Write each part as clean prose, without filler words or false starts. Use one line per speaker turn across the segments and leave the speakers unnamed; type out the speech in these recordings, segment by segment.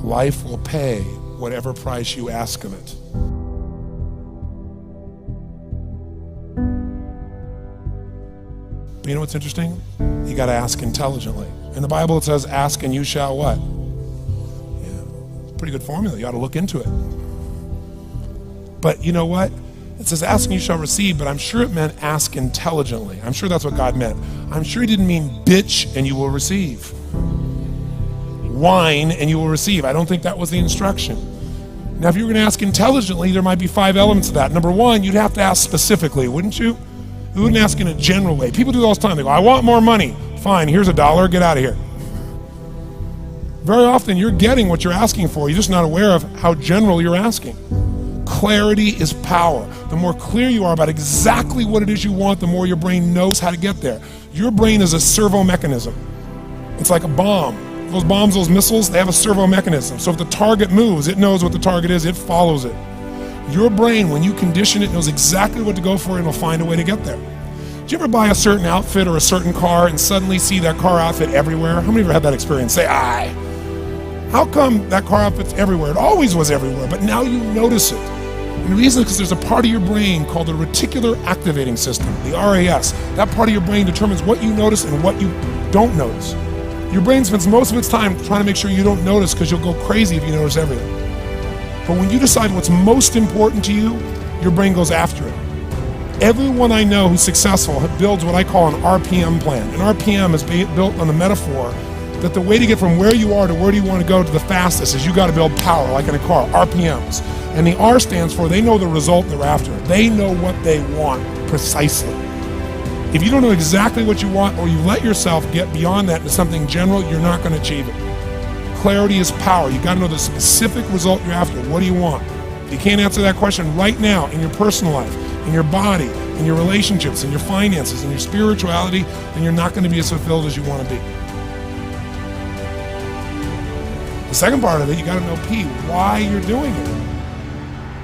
life will pay whatever price you ask of it. But you know what's interesting? You got to ask intelligently. In the Bible it says, ask and you shall what? Yeah, pretty good formula. You ought to look into it. But you know what? It says ask and you shall receive, but I'm sure it meant ask intelligently. I'm sure that's what God meant. I'm sure he didn't mean bitch and you will receive. Whine and you will receive. I don't think that was the instruction. Now, if you were going to ask intelligently, there might be 5 elements of that. Number 1, you'd have to ask specifically, wouldn't you? You wouldn't ask in a general way. People do that all the time. They go, I want more money. Fine, here's $1, get out of here. Very often you're getting what you're asking for. You're just not aware of how general you're asking. Clarity is power. The more clear you are about exactly what it is you want, the more your brain knows how to get there. Your brain is a servo mechanism. It's like a bomb. Those bombs, those missiles, they have a servo mechanism. So if the target moves, it knows what the target is, it follows it. Your brain, when you condition it, knows exactly what to go for and it'll find a way to get there. Did you ever buy a certain outfit or a certain car and suddenly see that car outfit everywhere? How many of you ever had that experience? Say, aye. How come that car outfit's everywhere? It always was everywhere, but now you notice it. And the reason is because there's a part of your brain called the reticular activating system, the RAS. That part of your brain determines what you notice and what you don't notice. Your brain spends most of its time trying to make sure you don't notice because you'll go crazy if you notice everything. But when you decide what's most important to you, your brain goes after it. Everyone I know who's successful builds what I call an RPM plan. An RPM is built on the metaphor that the way to get from where you are to where do you want to go to the fastest is you got to build power, like in a car, RPMs. And the R stands for they know the result they're after. They know what they want precisely. If you don't know exactly what you want or you let yourself get beyond that into something general, you're not going to achieve it. Clarity is power. You got to know the specific result you're after. What do you want? If you can't answer that question right now in your personal life, in your body, in your relationships, in your finances, in your spirituality, then you're not going to be as fulfilled as you want to be. The second part of it, you got to know why you're doing it.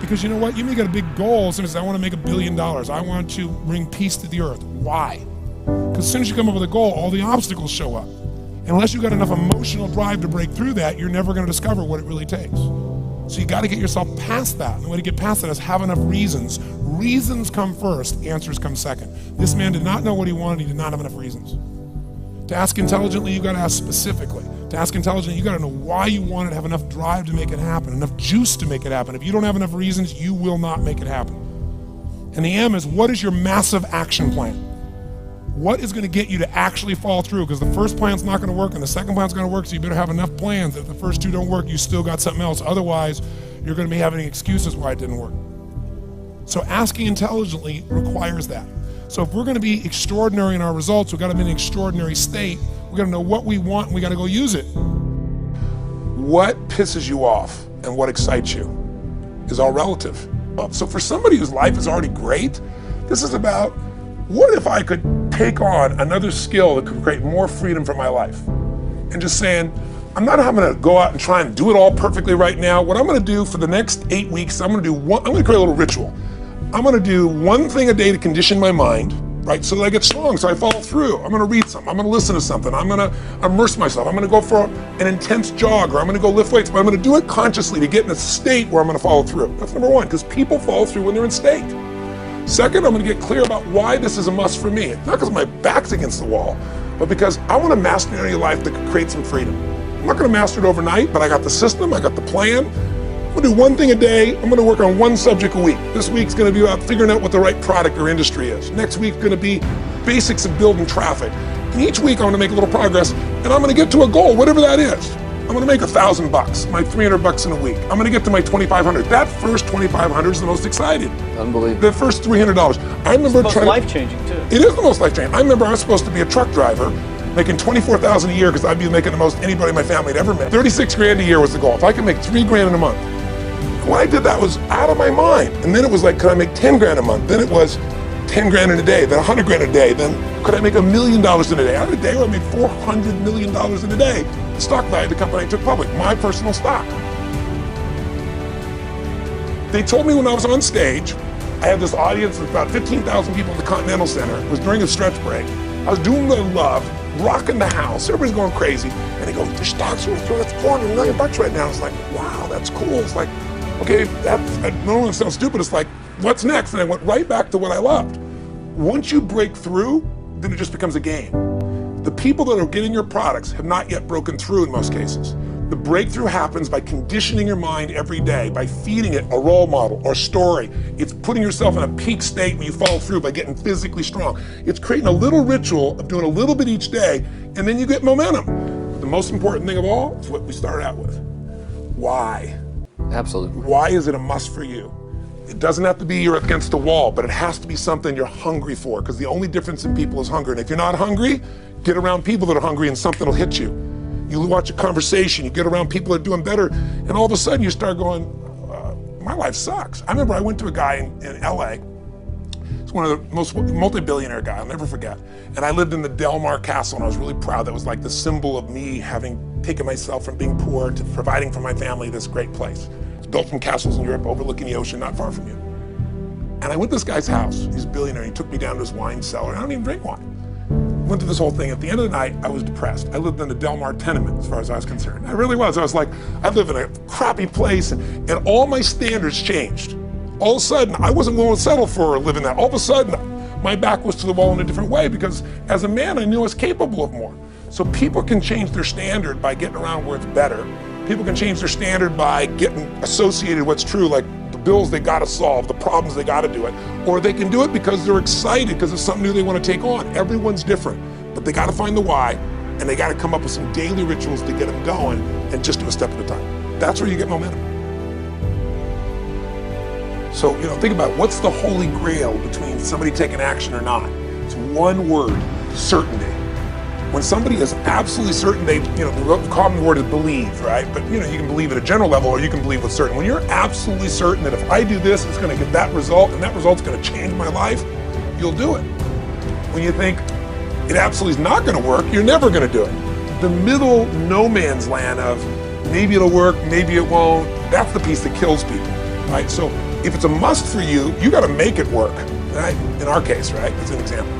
Because you know what? You may get a big goal. Somebody says, I want to make $1 billion. I want to bring peace to the earth. Why? Because as soon as you come up with a goal, all the obstacles show up. And unless you've got enough emotional drive to break through that, you're never going to discover what it really takes. So you got to get yourself past that. And the way to get past that is have enough reasons. Reasons come first, answers come second. This man did not know what he wanted. He did not have enough reasons. To ask intelligently, you got to ask specifically. To ask intelligently, you got to know why you want it, have enough drive to make it happen, enough juice to make it happen. If you don't have enough reasons, you will not make it happen. And the M is, what is your massive action plan? What is going to get you to actually fall through? Because the first plan's not going to work and the second plan's going to work, so you better have enough plans that if the first 2 don't work, you still got something else. Otherwise, you're going to be having excuses why it didn't work. So asking intelligently requires that. So if we're going to be extraordinary in our results, we've got to be in an extraordinary state. We've got to know what we want and we got to go use it. What pisses you off and what excites you is all relative. So for somebody whose life is already great, this is about, what if I could take on another skill that could create more freedom for my life? And just saying, I'm not having to go out and try and do it all perfectly right now. What I'm going to do for the next 8 weeks, I'm going to create a little ritual. I'm going to do one thing a day to condition my mind, right? So that I get strong, so I follow through. I'm going to read something. I'm going to listen to something. I'm going to immerse myself. I'm going to go for an intense jog, or I'm going to go lift weights, but I'm going to do it consciously to get in a state where I'm going to follow through. That's number 1, because people follow through when they're in state. Second, I'm going to get clear about why this is a must for me. Not because my back's against the wall, but because I want to master an area of life that could create some freedom. I'm not going to master it overnight, but I got the system, I got the plan. I'm going to do one thing a day. I'm going to work on one subject a week. This week's going to be about figuring out what the right product or industry is. Next week's going to be basics of building traffic. And each week I'm going to make a little progress, and I'm going to get to a goal, whatever that is. I'm going to make $1,000, my $300 in a week. I'm going to get to my $2,500. That first $2,500 is the most exciting.
Unbelievable.
The first $300. I remember
it's the most life-changing too.
It is the most life-changing. I remember I was supposed to be a truck driver, making $24,000 a year because I'd be making the most anybody in my family had ever made. 36 grand a year was the goal. If I could make 3 grand in a month. When I did that, I was out of my mind. And then it was like, could I make 10 grand a month? Then it was 10 grand in a day, then 100 grand a day. Then could I make $1 million in a day? I had a day where I made $400 million in a day. The stock value of the company I took public, my personal stock. They told me when I was on stage, I had this audience of about 15,000 people at the Continental Center. It was during a stretch break. I was doing what I loved. rocking the house, everybody's going crazy, and they go, the stock's worth $400 million right now. It's like, wow, that's cool. It's like, okay, I don't want to sound stupid. It's like, what's next? And I went right back to what I loved. Once you break through, then it just becomes a game. The people that are getting your products have not yet broken through in most cases. The breakthrough happens by conditioning your mind every day, by feeding it a role model or story. It's putting yourself in a peak state where you follow through by getting physically strong. It's creating a little ritual of doing a little bit each day, and then you get momentum. The most important thing of all is what we started out with. Why?
Absolutely.
Why is it a must for you? It doesn't have to be you're against the wall, but it has to be something you're hungry for, because the only difference in people is hunger. And if you're not hungry, get around people that are hungry and something will hit you. You watch a conversation, you get around people that are doing better, and all of a sudden you start going, my life sucks. I remember I went to a guy in LA. He's one of the most multi-billionaire guy, I'll never forget. And I lived in the Del Mar Castle, and I was really proud. That was like the symbol of me having taken myself from being poor to providing for my family this great place. It's built from castles in Europe overlooking the ocean, not far from you. And I went to this guy's house. He's a billionaire. He took me down to his wine cellar. I don't even drink wine. Went through this whole thing. At the end of the night, I was depressed. I lived in the Del Mar tenement as far as I was concerned. I really was. I was like, I live in a crappy place, and all my standards changed. All of a sudden, I wasn't willing to settle for living that. All of a sudden, my back was to the wall in a different way, because as a man, I knew I was capable of more. So people can change their standard by getting around where it's better. People can change their standard by getting associated with what's true, like the bills they gotta solve, the problems they gotta do it. Or they can do it because they're excited, because it's something new they want to take on. Everyone's different, but they gotta find the why, and they gotta come up with some daily rituals to get them going, and just do a step at a time. That's where you get momentum. So, think about what's the Holy Grail between somebody taking action or not. It's one word: certainty. When somebody is absolutely certain, the common word is believe, right? But you can believe at a general level, or you can believe with certain. When you're absolutely certain that if I do this, it's going to get that result, and that result's going to change my life, you'll do it. When you think it absolutely is not going to work, you're never going to do it. The middle no man's land of maybe it'll work, maybe it won't, that's the piece that kills people, right? So if it's a must for you, you got to make it work, right? In our case, right? That's an example.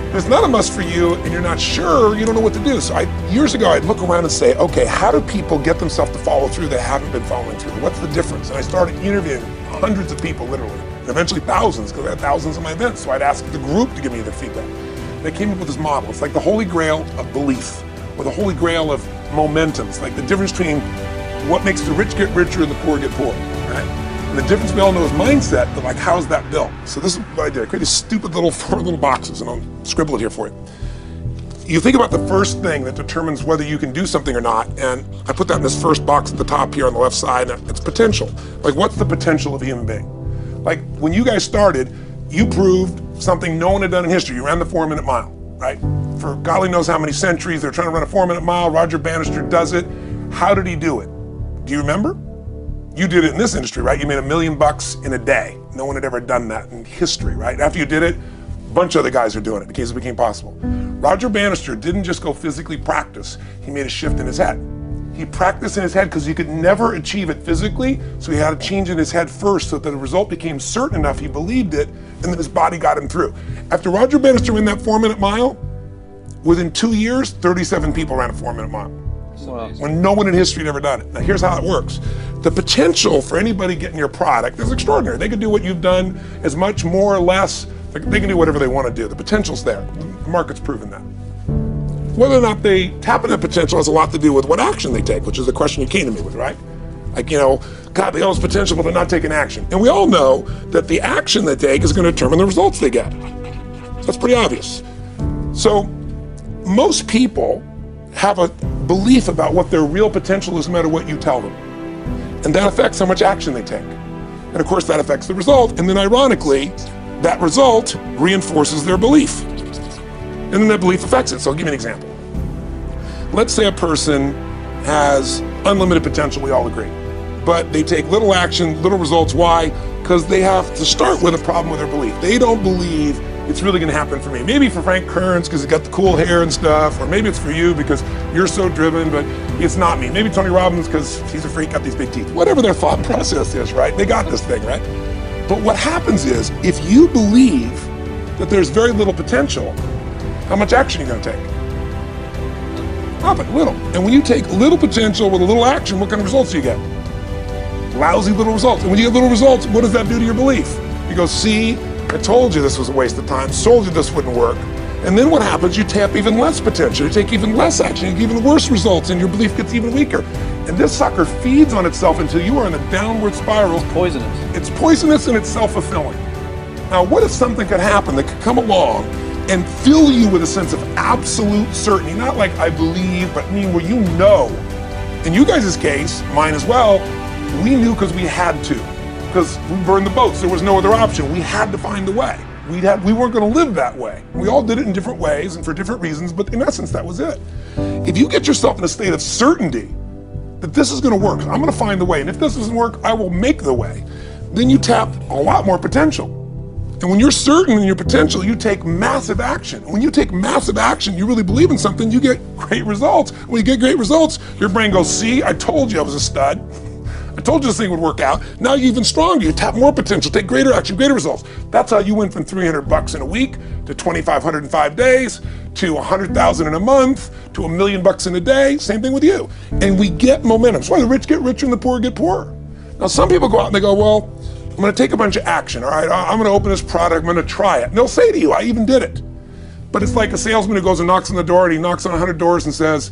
If it's not a must for you and you're not sure, you don't know what to do. So years ago, I'd look around and say, okay, how do people get themselves to follow through that haven't been following through? What's the difference? And I started interviewing hundreds of people, literally, and eventually thousands, because I had thousands of my events. So I'd ask the group to give me their feedback. They came up with this model. It's like the Holy Grail of belief, or the Holy Grail of momentum. It's like the difference between what makes the rich get richer and the poor get poorer, right? And the difference we all know is mindset, but like, how's that built? So this is what I did. I created stupid four little boxes, and I'll scribble it here for you. You think about the first thing that determines whether you can do something or not, and I put that in this first box at the top here on the left side, and it's potential. Like, what's the potential of a human being? Like, when you guys started, you proved something no one had done in history. You ran the 4-minute mile, right? For golly knows how many centuries, they're trying to run a 4-minute mile. Roger Bannister does it. How did he do it? Do you remember? You did it in this industry, right? You made $1 million in a day. No one had ever done that in history, right? After you did it, a bunch of other guys are doing it because it became possible. Roger Bannister didn't just go physically practice. He made a shift in his head. He practiced in his head because he could never achieve it physically, so he had to change in his head first so that the result became certain enough he believed it, and then his body got him through. After Roger Bannister ran that 4-minute mile, within 2 years, 37 people ran a 4-minute mile. When no one in history had ever done it. Now here's how it works. The potential for anybody getting your product is extraordinary. They can do what you've done as much, more or less. They can do whatever they want to do. The potential's there. The market's proven that. Whether or not they tap into potential has a lot to do with what action they take, which is the question you came to me with, right? Like, God, they all have potential, but they're not taking action. And we all know that the action they take is going to determine the results they get. That's pretty obvious. So most people have a belief about what their real potential is no matter what you tell them. And that affects how much action they take. And of course that affects the result. And then ironically, that result reinforces their belief. And then that belief affects it. So I'll give you an example. Let's say a person has unlimited potential, we all agree. But they take little action, little results. Why? Because they have to start with a problem with their belief. They don't believe it's really going to happen for me. Maybe for Frank Kearns because he's got the cool hair and stuff, or maybe it's for you because you're so driven, but it's not me. Maybe Tony Robbins because he's a freak, got these big teeth. Whatever their thought process is, right? They got this thing, right? But what happens is, if you believe that there's very little potential, how much action are you going to take? Nothing, little. And when you take little potential with a little action, what kind of results do you get? Lousy little results. And when you get little results, what does that do to your belief? You go, see, I told you this was a waste of time, told you this wouldn't work. And then what happens? You tap even less potential, you take even less action, you get even worse results, and your belief gets even weaker. And this sucker feeds on itself until you are in a downward spiral.
It's poisonous.
It's poisonous and it's self-fulfilling. Now, what if something could happen that could come along and fill you with a sense of absolute certainty? Not like I believe, but I mean where you know. In you guys' case, mine as well, we knew because we had to. Because we burned the boats, there was no other option. We had to find a way. We weren't going to live that way. We all did it in different ways and for different reasons, but in essence, that was it. If you get yourself in a state of certainty that this is going to work, I'm going to find the way, and if this doesn't work, I will make the way, then you tap a lot more potential. And when you're certain in your potential, you take massive action. When you take massive action, you really believe in something, you get great results. When you get great results, your brain goes, see, I told you I was a stud. I told you this thing would work out. Now you're even stronger. You tap more potential, take greater action, greater results. That's how you went from $300 in a week to $2,500 in 5 days to $100,000 in a month to $1 million in a day. Same thing with you. And we get momentum. That's why the rich get richer and the poor get poorer. Now some people go out and they go, well, I'm going to take a bunch of action. All right, I'm going to open this product. I'm going to try it. And they'll say to you, I even did it. But it's like a salesman who goes and knocks on the door and he knocks on 100 doors and says,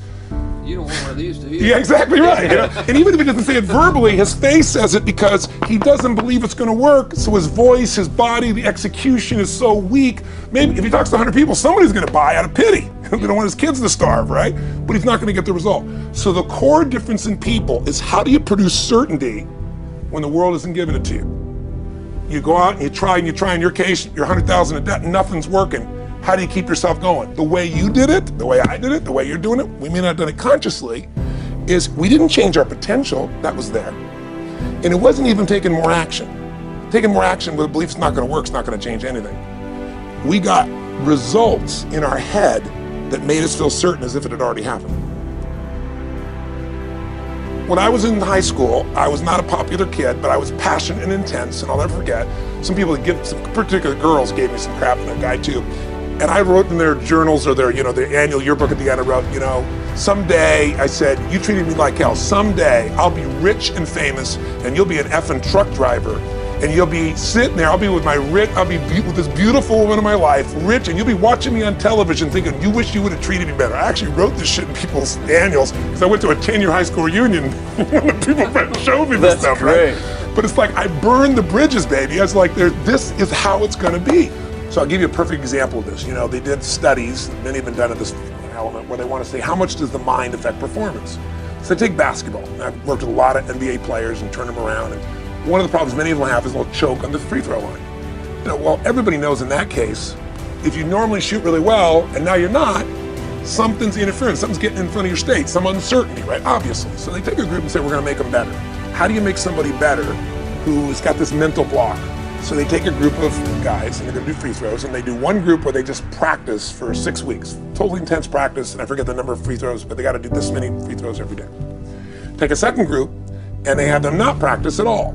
you don't want one of these, do you?
yeah, exactly right. You know? And even if he doesn't say it verbally, his face says it because he doesn't believe it's going to work. So his voice, his body, the execution is so weak. Maybe if he talks to 100 people, somebody's going to buy out of pity. They don't want his kids to starve, right? But he's not going to get the result. So the core difference in people is how do you produce certainty when the world isn't giving it to you? You go out and you try. In your case, you're 100,000 in debt, nothing's working. How do you keep yourself going? The way you did it, the way I did it, the way you're doing it, we may not have done it consciously, is we didn't change our potential, that was there. And it wasn't even taking more action. Taking more action with a belief it's not gonna work, it's not gonna change anything. We got results in our head that made us feel certain as if it had already happened. When I was in high school, I was not a popular kid, but I was passionate and intense, and I'll never forget, some particular girls gave me some crap, and a guy too. And I wrote in their journals or their annual yearbook at the end, I wrote, someday, I said, you treated me like hell. Someday I'll be rich and famous and you'll be an effing truck driver and you'll be sitting there, I'll be with this beautiful woman of my life, rich, and you'll be watching me on television thinking, you wish you would have treated me better. I actually wrote this shit in people's annuals because I went to a 10-year high school reunion and people showed me this stuff,
great.
Right? But it's like, I burned the bridges, baby. I was like, this is how it's gonna be. So I'll give you a perfect example of this. They did studies, many have been done at this element, where they want to say, how much does the mind affect performance? So take basketball. I've worked with a lot of NBA players and turned them around, and one of the problems many of them have is they'll choke on the free throw line. Well, everybody knows in that case, if you normally shoot really well, and now you're not, something's interfering, something's getting in front of your state, some uncertainty, right? Obviously. So they take a group and say, we're gonna make them better. How do you make somebody better who's got this mental block? So they take a group of guys and they're gonna do free throws, and they do one group where they just practice for 6 weeks. Totally intense practice, and I forget the number of free throws, but they gotta do this many free throws every day. Take a second group, and they have them not practice at all.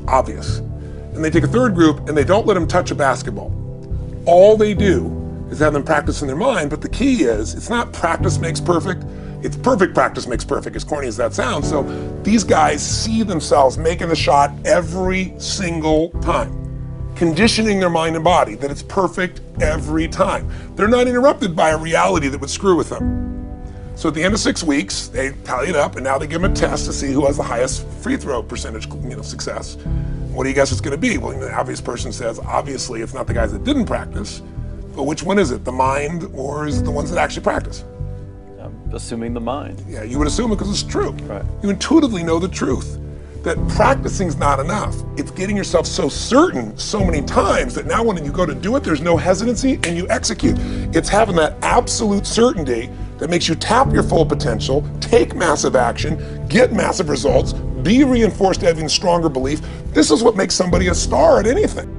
Obvious. And they take a third group, and they don't let them touch a basketball. All they do is have them practice in their mind, but the key is, it's not practice makes perfect, it's perfect practice makes perfect, as corny as that sounds. So these guys see themselves making the shot every single time, conditioning their mind and body that it's perfect every time. They're not interrupted by a reality that would screw with them. So at the end of 6 weeks, they tally it up, and now they give them a test to see who has the highest free throw percentage, success. What do you guess it's gonna be? Well, the obvious person says, obviously it's not the guys that didn't practice, but which one is it, the mind or is it the ones that actually practice?
Assuming the mind.
Yeah, you would assume it because it's true.
Right.
You intuitively know the truth, that practicing's not enough. It's getting yourself so certain so many times that now when you go to do it, there's no hesitancy and you execute. It's having that absolute certainty that makes you tap your full potential, take massive action, get massive results, be reinforced having stronger belief. This is what makes somebody a star at anything.